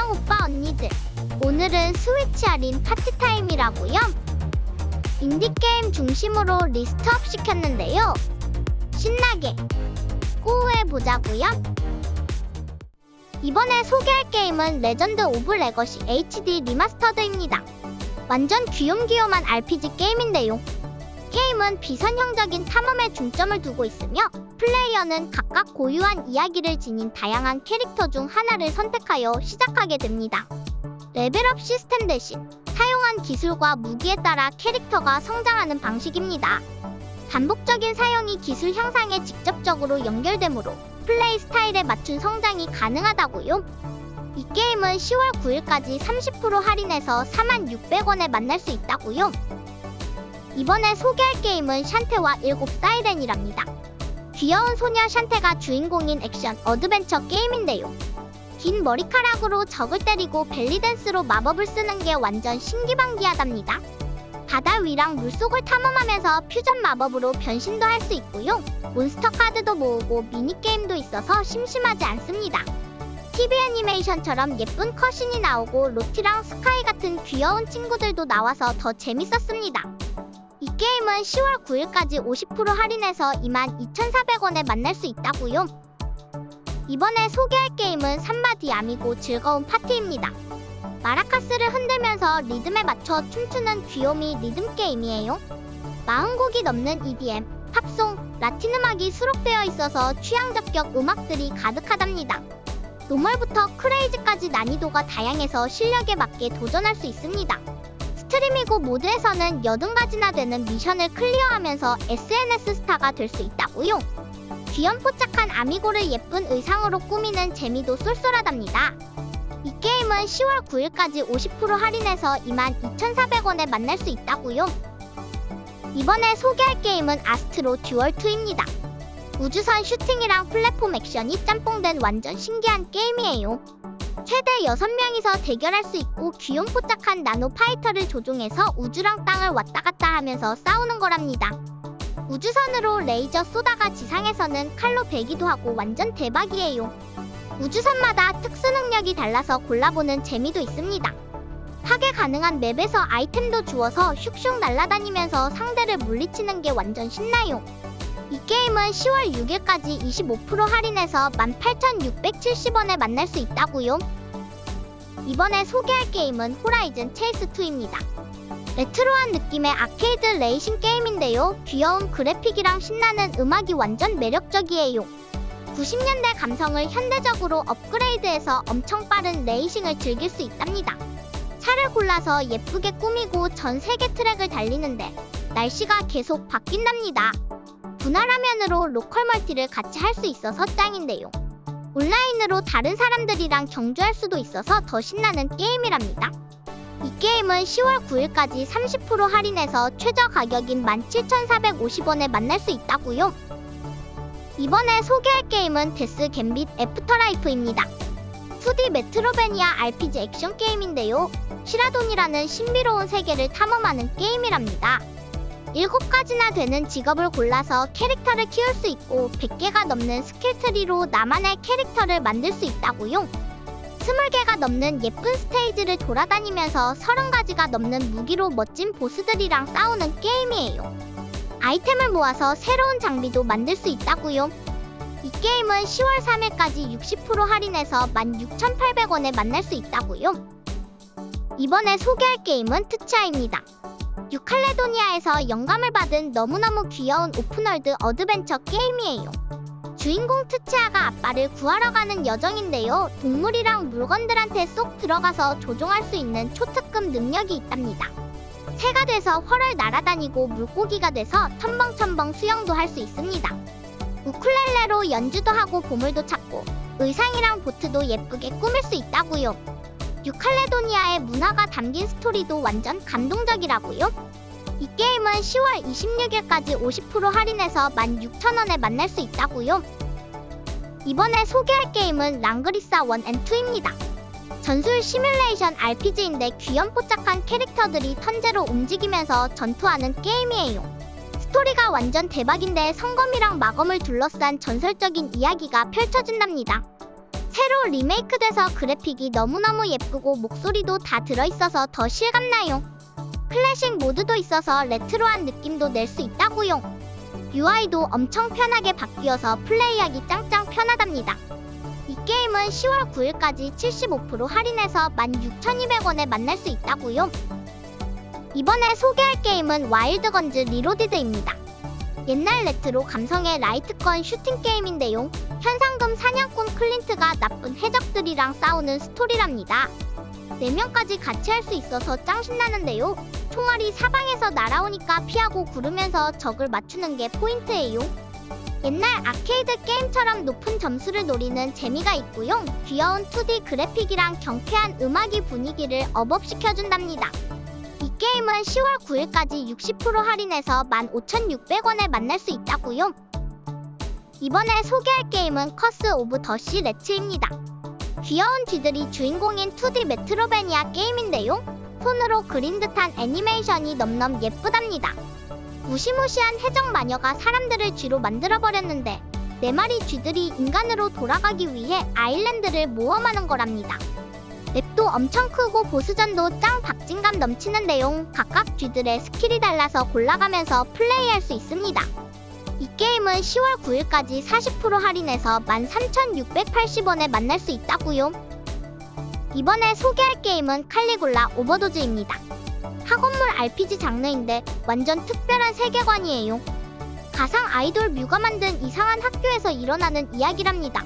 안녕 오빠 언니들. 오늘은 스위치 할인 파티타임이라고요? 인디게임 중심으로 리스트업 시켰는데요. 신나게 고해보자고요. 이번에 소개할 게임은 레전드 오브 레거시 HD 리마스터드입니다. 완전 귀욤귀욤한 RPG 게임인데요. 게임은 비선형적인 탐험에 중점을 두고 있으며 플레이어는 각각 고유한 이야기를 지닌 다양한 캐릭터 중 하나를 선택하여 시작하게 됩니다. 레벨업 시스템 대신 사용한 기술과 무기에 따라 캐릭터가 성장하는 방식입니다. 반복적인 사용이 기술 향상에 직접적으로 연결되므로 플레이 스타일에 맞춘 성장이 가능하다고요. 이 게임은 10월 9일까지 30% 할인해서 46,600원에 만날 수 있다고요. 이번에 소개할 게임은 샨테와 7 사이렌이랍니다. 귀여운 소녀 샨테가 주인공인 액션 어드벤처 게임인데요. 긴 머리카락으로 적을 때리고 벨리댄스로 마법을 쓰는 게 완전 신기방기하답니다. 바다 위랑 물속을 탐험하면서 퓨전 마법으로 변신도 할 수 있고요. 몬스터 카드도 모으고 미니게임도 있어서 심심하지 않습니다. TV 애니메이션처럼 예쁜 컷신이 나오고 로티랑 스카이 같은 귀여운 친구들도 나와서 더 재밌었습니다. 이 게임은 10월 9일까지 50% 할인해서 22,400원에 만날 수 있다고요. 이번에 소개할 게임은 삼바디 아미고 즐거운 파티입니다. 마라카스를 흔들면서 리듬에 맞춰 춤추는 귀요미 리듬 게임이에요. 40곡이 넘는 EDM, 팝송, 라틴 음악이 수록되어 있어서 취향 저격 음악들이 가득하답니다. 노멀부터 크레이지까지 난이도가 다양해서 실력에 맞게 도전할 수 있습니다. 스트리미고 모드에서는 80가지나 되는 미션을 클리어하면서 SNS 스타가 될 수 있다고요. 귀염뽀짝한 아미고를 예쁜 의상으로 꾸미는 재미도 쏠쏠하답니다. 이 게임은 10월 9일까지 50% 할인해서 22,400원에 만날 수 있다고요. 이번에 소개할 게임은 아스트로 듀얼2입니다. 우주선 슈팅이랑 플랫폼 액션이 짬뽕된 완전 신기한 게임이에요. 최대 6명이서 대결할 수 있고 귀염뽀짝한 나노 파이터를 조종해서 우주랑 땅을 왔다 갔다 하면서 싸우는 거랍니다. 우주선으로 레이저 쏘다가 지상에서는 칼로 베기도 하고 완전 대박이에요. 우주선마다 특수 능력이 달라서 골라보는 재미도 있습니다. 파괴 가능한 맵에서 아이템도 주워서 슉슉 날아다니면서 상대를 물리치는 게 완전 신나요. 이 게임은 10월 6일까지 25% 할인해서 18,670원에 만날 수 있다고요. 이번에 소개할 게임은 호라이즌 체이스2입니다. 레트로한 느낌의 아케이드 레이싱 게임인데요. 귀여운 그래픽이랑 신나는 음악이 완전 매력적이에요. 90년대 감성을 현대적으로 업그레이드해서 엄청 빠른 레이싱을 즐길 수 있답니다. 차를 골라서 예쁘게 꾸미고 전 세계 트랙을 달리는데 날씨가 계속 바뀐답니다. 분할 화면으로 로컬 멀티를 같이 할 수 있어서 짱인데요. 온라인으로 다른 사람들이랑 경주할 수도 있어서 더 신나는 게임이랍니다. 이 게임은 10월 9일까지 30% 할인해서 최저 가격인 17,450원에 만날 수 있다고요. 이번에 소개할 게임은 데스 갬빗 애프터라이프입니다. 2D 메트로베니아 RPG 액션 게임인데요. 시라돈이라는 신비로운 세계를 탐험하는 게임이랍니다. 7가지나 되는 직업을 골라서 캐릭터를 키울 수 있고 100개가 넘는 스킬트리로 나만의 캐릭터를 만들 수 있다고요. 20개가 넘는 예쁜 스테이지를 돌아다니면서 30가지가 넘는 무기로 멋진 보스들이랑 싸우는 게임이에요. 아이템을 모아서 새로운 장비도 만들 수 있다고요. 이 게임은 10월 3일까지 60% 할인해서 16,800원에 만날 수 있다고요. 이번에 소개할 게임은 트치아입니다. 뉴칼레도니아에서 영감을 받은 너무너무 귀여운 오픈월드 어드벤처 게임이에요. 주인공 트치아가 아빠를 구하러 가는 여정인데요. 동물이랑 물건들한테 쏙 들어가서 조종할 수 있는 초특급 능력이 있답니다. 새가 돼서 활활 날아다니고 물고기가 돼서 첨벙첨벙 수영도 할 수 있습니다. 우쿨렐레로 연주도 하고 보물도 찾고 의상이랑 보트도 예쁘게 꾸밀 수 있다고요. 뉴칼레도니아의 문화가 담긴 스토리도 완전 감동적이라고요. 이 게임은 10월 26일까지 50% 할인해서 16,000원에 만날 수 있다고요. 이번에 소개할 게임은 랑그리사 1&2입니다. 전술 시뮬레이션 RPG인데 귀염뽀짝한 캐릭터들이 턴제로 움직이면서 전투하는 게임이에요. 스토리가 완전 대박인데 성검이랑 마검을 둘러싼 전설적인 이야기가 펼쳐진답니다. 새로 리메이크돼서 그래픽이 너무너무 예쁘고 목소리도 다 들어있어서 더 실감나요. 클래식 모드도 있어서 레트로한 느낌도 낼 수 있다고요. UI도 엄청 편하게 바뀌어서 플레이하기 짱짱 편하답니다. 이 게임은 10월 9일까지 75% 할인해서 16,200원에 만날 수 있다고요. 이번에 소개할 게임은 와일드건즈 리로디드입니다. 옛날 레트로 감성의 라이트건 슈팅 게임인데요. 현상금 사냥꾼 클린트가 나쁜 해적들이랑 싸우는 스토리랍니다. 4명까지 같이 할 수 있어서 짱 신나는데요. 총알이 사방에서 날아오니까 피하고 구르면서 적을 맞추는 게 포인트예요. 옛날 아케이드 게임처럼 높은 점수를 노리는 재미가 있고요. 귀여운 2D 그래픽이랑 경쾌한 음악이 분위기를 업업시켜준답니다. 이 게임은 10월 9일까지 60% 할인해서 15,600원에 만날 수 있다고요. 이번에 소개할 게임은 커스 오브 더시 레츠입니다. 귀여운 쥐들이 주인공인 2D 메트로베니아 게임인데요. 손으로 그린 듯한 애니메이션이 넘넘 예쁘답니다. 무시무시한 해적 마녀가 사람들을 쥐로 만들어버렸는데 4마리 쥐들이 인간으로 돌아가기 위해 아일랜드를 모험하는 거랍니다. 맵도 엄청 크고 보스전도 짱 박진감 넘치는 내용. 각각 쥐들의 스킬이 달라서 골라가면서 플레이할 수 있습니다. 이 게임은 10월 9일까지 40% 할인해서 13,680원에 만날 수 있다고요. 이번에 소개할 게임은 칼리굴라 오버도즈입니다. 학원물 RPG 장르인데 완전 특별한 세계관이에요. 가상 아이돌 뮤가 만든 이상한 학교에서 일어나는 이야기랍니다.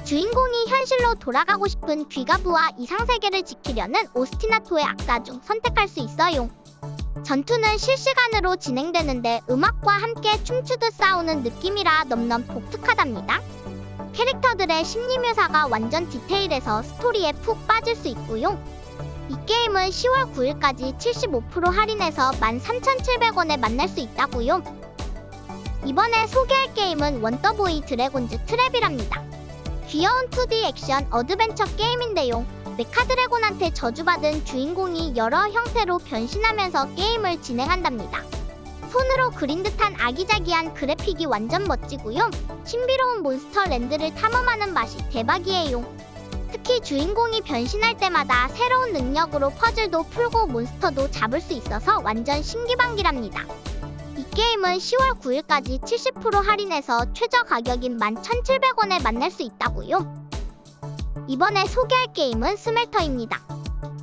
주인공이 현실로 돌아가고 싶은 귀가부와 이상세계를 지키려는 오스티나토의 악사 중 선택할 수 있어요. 전투는 실시간으로 진행되는데 음악과 함께 춤추듯 싸우는 느낌이라 넘넘 독특하답니다. 캐릭터들의 심리 묘사가 완전 디테일해서 스토리에 푹 빠질 수 있고요. 이 게임은 10월 9일까지 75% 할인해서 13,700원에 만날 수 있다고요. 이번에 소개할 게임은 원더보이 드래곤즈 트랩이랍니다. 귀여운 2D 액션 어드벤처 게임인데요. 메카드래곤한테 저주받은 주인공이 여러 형태로 변신하면서 게임을 진행한답니다. 손으로 그린 듯한 아기자기한 그래픽이 완전 멋지고요. 신비로운 몬스터 랜드를 탐험하는 맛이 대박이에요. 특히 주인공이 변신할 때마다 새로운 능력으로 퍼즐도 풀고 몬스터도 잡을 수 있어서 완전 신기방기랍니다. 이 게임은 10월 9일까지 70% 할인해서 최저 가격인 11,700원에 만날 수 있다고요. 이번에 소개할 게임은 스멜터입니다.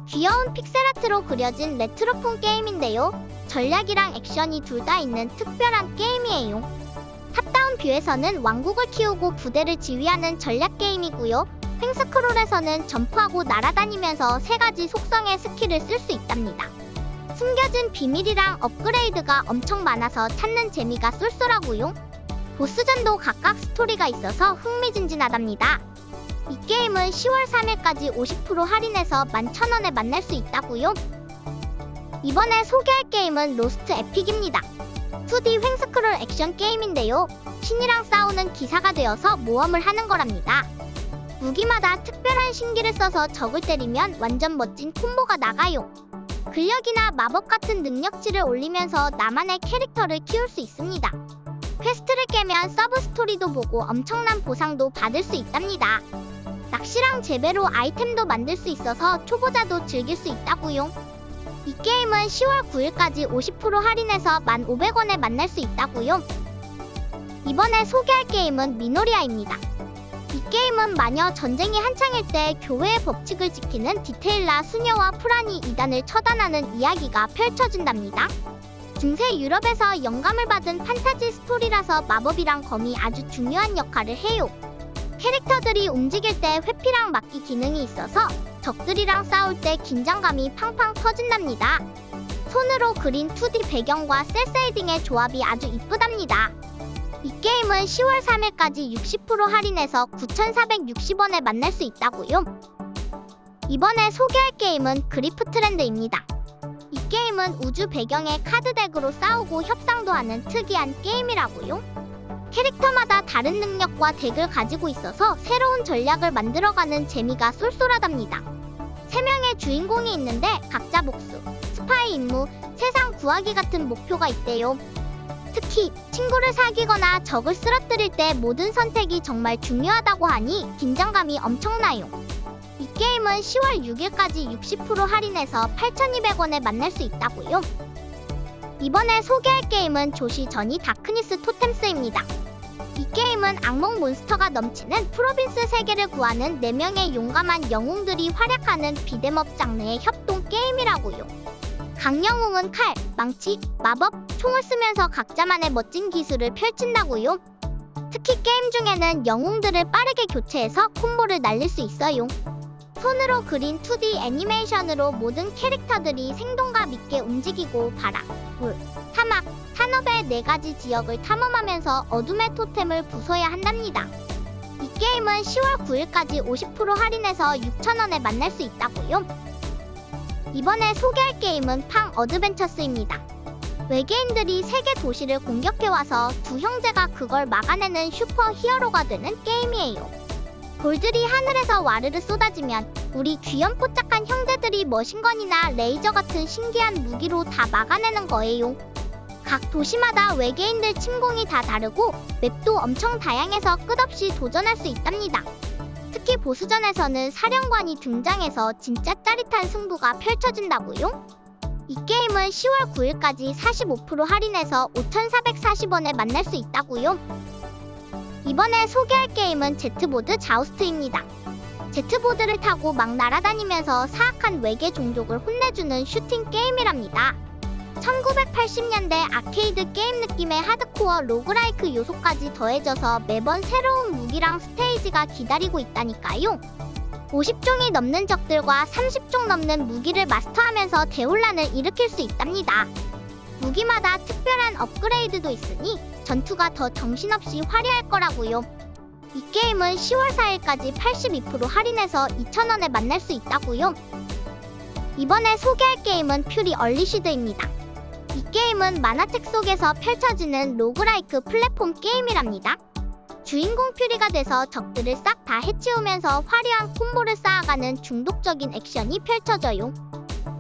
귀여운 픽셀아트로 그려진 레트로풍 게임인데요. 전략이랑 액션이 둘 다 있는 특별한 게임이에요. 탑다운 뷰에서는 왕국을 키우고 부대를 지휘하는 전략 게임이고요. 횡스크롤에서는 점프하고 날아다니면서 3가지 속성의 스킬을 쓸 수 있답니다. 숨겨진 비밀이랑 업그레이드가 엄청 많아서 찾는 재미가 쏠쏠하고요. 보스전도 각각 스토리가 있어서 흥미진진하답니다. 이 게임은 10월 3일까지 50% 할인해서 11,000원에 만날 수 있다고요. 이번에 소개할 게임은 로스트 에픽입니다. 2D 횡스크롤 액션 게임인데요. 신이랑 싸우는 기사가 되어서 모험을 하는 거랍니다. 무기마다 특별한 신기를 써서 적을 때리면 완전 멋진 콤보가 나가요. 근력이나 마법 같은 능력치를 올리면서 나만의 캐릭터를 키울 수 있습니다. 퀘스트를 깨면 서브 스토리도 보고 엄청난 보상도 받을 수 있답니다. 낚시랑 재배로 아이템도 만들 수 있어서 초보자도 즐길 수 있다고요. 이 게임은 10월 9일까지 50% 할인해서 1,500원에 만날 수 있다고요. 이번에 소개할 게임은 미노리아입니다. 이 게임은 마녀 전쟁이 한창일 때 교회의 법칙을 지키는 디테일라 수녀와 프란이 이단을 처단하는 이야기가 펼쳐진답니다. 중세 유럽에서 영감을 받은 판타지 스토리라서 마법이랑 검이 아주 중요한 역할을 해요. 캐릭터들이 움직일 때 회피랑 막기 기능이 있어서 적들이랑 싸울 때 긴장감이 팡팡 터진답니다. 손으로 그린 2D 배경과 셀세이딩의 조합이 아주 이쁘답니다. 이 게임은 10월 3일까지 60% 할인해서 9,460원에 만날 수 있다고요. 이번에 소개할 게임은 그리프트랜드입니다. 이 게임은 우주 배경의 카드덱으로 싸우고 협상도 하는 특이한 게임이라고요. 캐릭터마다 다른 능력과 덱을 가지고 있어서 새로운 전략을 만들어가는 재미가 쏠쏠하답니다. 3명의 주인공이 있는데 각자 복수, 스파이 임무, 세상 구하기 같은 목표가 있대요. 특히 친구를 사귀거나 적을 쓰러뜨릴 때 모든 선택이 정말 중요하다고 하니 긴장감이 엄청나요. 이 게임은 10월 6일까지 60% 할인해서 8,200원에 만날 수 있다고요. 이번에 소개할 게임은 조시 저니 다크니스 토템스입니다. 이 게임은 악몽 몬스터가 넘치는 프로빈스 세계를 구하는 4명의 용감한 영웅들이 활약하는 비뎀업 장르의 협동 게임이라고요. 각 영웅은 칼, 망치, 마법, 총을 쓰면서 각자만의 멋진 기술을 펼친다고요. 특히 게임 중에는 영웅들을 빠르게 교체해서 콤보를 날릴 수 있어요. 손으로 그린 2D 애니메이션으로 모든 캐릭터들이 생동감 있게 움직이고 바람, 물, 사막, 산업의 4가지 지역을 탐험하면서 어둠의 토템을 부숴야 한답니다. 이 게임은 10월 9일까지 50% 할인해서 6,000원에 만날 수 있다고요. 이번에 소개할 게임은 팡 어드벤처스입니다. 외계인들이 세계 도시를 공격해와서 두 형제가 그걸 막아내는 슈퍼 히어로가 되는 게임이에요. 돌들이 하늘에서 와르르 쏟아지면 우리 귀염뽀짝한 형제들이 머신건이나 레이저 같은 신기한 무기로 다 막아내는 거예요. 각 도시마다 외계인들 침공이 다 다르고 맵도 엄청 다양해서 끝없이 도전할 수 있답니다. 특히 보스전에서는 사령관이 등장해서 진짜 짜릿한 승부가 펼쳐진다고요. 이 게임은 10월 9일까지 45% 할인해서 5,440원에 만날 수 있다고요. 이번에 소개할 게임은 제트보드 자우스트입니다. 제트보드를 타고 막 날아다니면서 사악한 외계 종족을 혼내주는 슈팅 게임이랍니다. 1980년대 아케이드 게임 느낌의 하드코어 로그라이크 요소까지 더해져서 매번 새로운 무기랑 스테이지가 기다리고 있다니까요. 50종이 넘는 적들과 30종 넘는 무기를 마스터하면서 대혼란을 일으킬 수 있답니다. 무기마다 특별한 업그레이드도 있으니 전투가 더 정신없이 화려할 거라고요. 이 게임은 10월 4일까지 82% 할인해서 2,000원에 만날 수 있다고요. 이번에 소개할 게임은 퓨리 얼리시드입니다. 이 게임은 만화책 속에서 펼쳐지는 로그라이크 플랫폼 게임이랍니다. 주인공 퓨리가 돼서 적들을 싹 다 해치우면서 화려한 콤보를 쌓아가는 중독적인 액션이 펼쳐져요.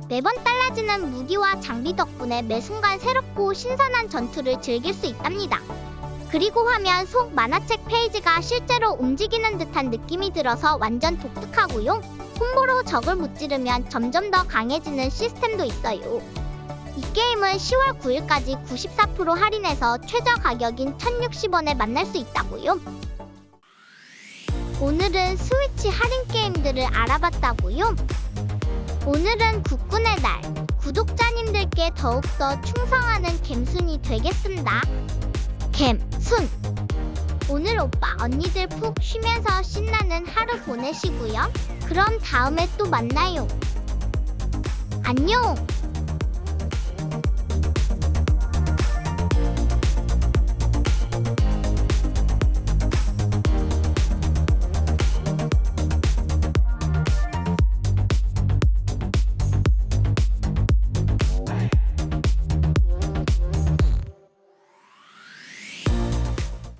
매번 달라지는 무기와 장비 덕분에 매 순간 새롭고 신선한 전투를 즐길 수 있답니다. 그리고 화면 속 만화책 페이지가 실제로 움직이는 듯한 느낌이 들어서 완전 독특하고요. 콤보로 적을 무찌르면 점점 더 강해지는 시스템도 있어요. 이 게임은 10월 9일까지 94% 할인해서 최저 가격인 1,060원에 만날 수 있다고요. 오늘은 스위치 할인 게임들을 알아봤다고요. 오늘은 국군의 날, 구독자님들께 더욱더 충성하는 갬순이 되겠습니다. 갬순! 오늘 오빠 언니들 푹 쉬면서 신나는 하루 보내시고요. 그럼 다음에 또 만나요. 안녕!